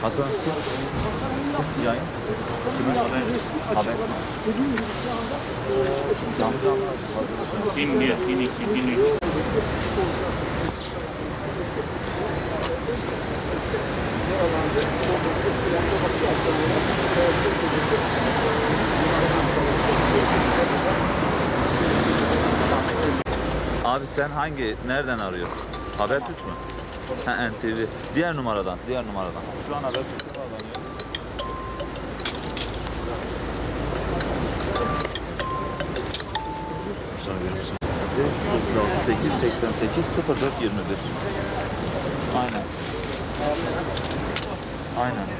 Hasan kim? Yayın. Kimin? Haber. Canlı canlı. 1001, 1002, 1003. Abi sen nereden arıyorsun? Habertürk mü? Ha, NTV. Diğer numaradan. Şu an Habertürk'ü bağlanıyor. Sana verir misin? 888 0421. Aynen. Aynen. Aynen abi.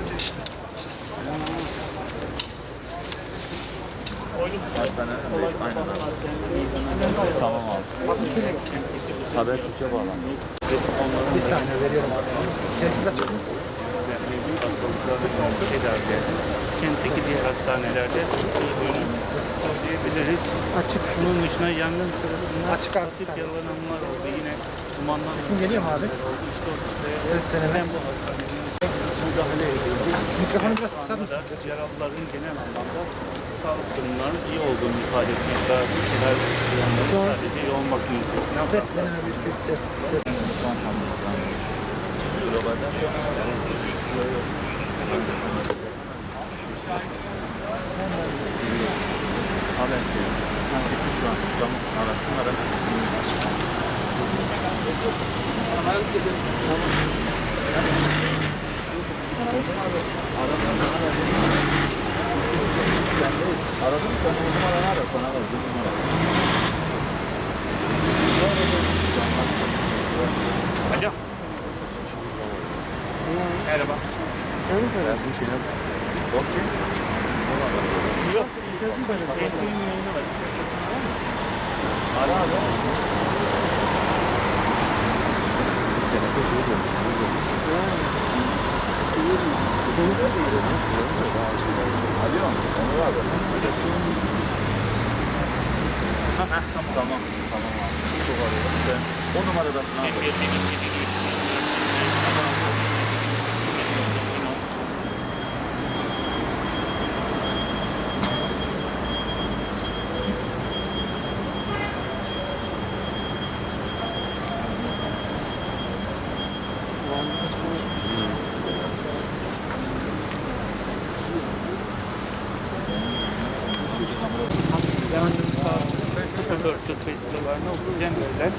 Tamam abi. Habertürk'e bağlanıyor. Bir saniye veriyorum abi. Sessiz açık mı? Tedavide, kentteki diğer hastanelerde diyebiliriz. Açık. Bunun dışında yangın sırasında Açık abi, bir tip saniye. yaralanmalar oldu. Yine dumanlar. Sesim geliyor mu abi? Ses deneme. Hem bu hastanenin müdahale edildi. Mikrofonu biraz kısar mısın? Yaralıların genel anlamda sağlık durumlarının iyi olduğunu ifade etmek lazım. Tedavisi sürüyorlar. Sadece yoğun bakım ünitesinden Ses deneme bir küt ses. Haber şu an camın arasında da aradım sen o numaranı ara sana ver bir numara. Alo. Merhaba. Sen mi böyle? Bir şeyler yok ki. Yok. Çektiğim yayını var. Ara abi. Telefon şeyi görmüş. Alo. Onur abi. Tamam abi. Çok arıyorum. Sen o numaradasın abi. Yangın saat 04.45 sıralarında oksijen verilen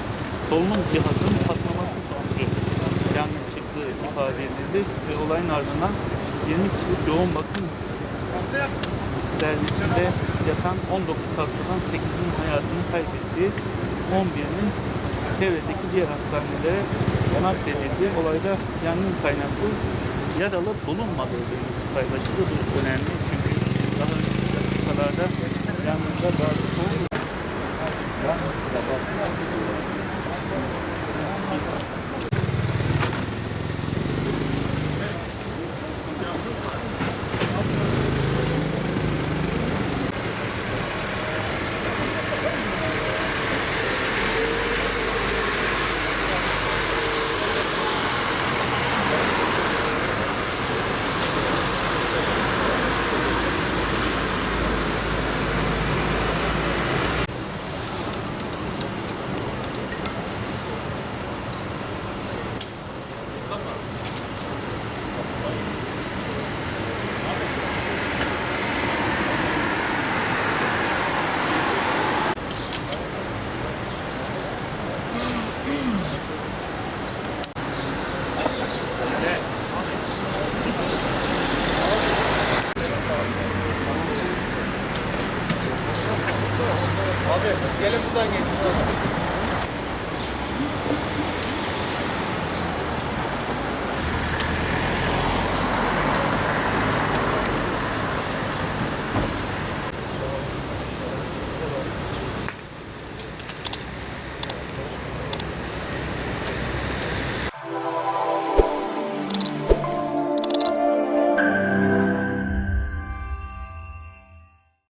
solunum cihazının patlaması sonucu yangın çıktığı ifade edildi ve olayın ardından 20 kişilik yoğun bakım servisinde yatan 19 hastadan 8'inin hayatını kaybettiği, 11'inin çevredeki diğer hastanelere nakledildi. Olayda yangın kaynaklı yaralı bulunmadığı bilgisi paylaşıldı. Bu önemli çünkü daha önceki dakikalarda yangında bazı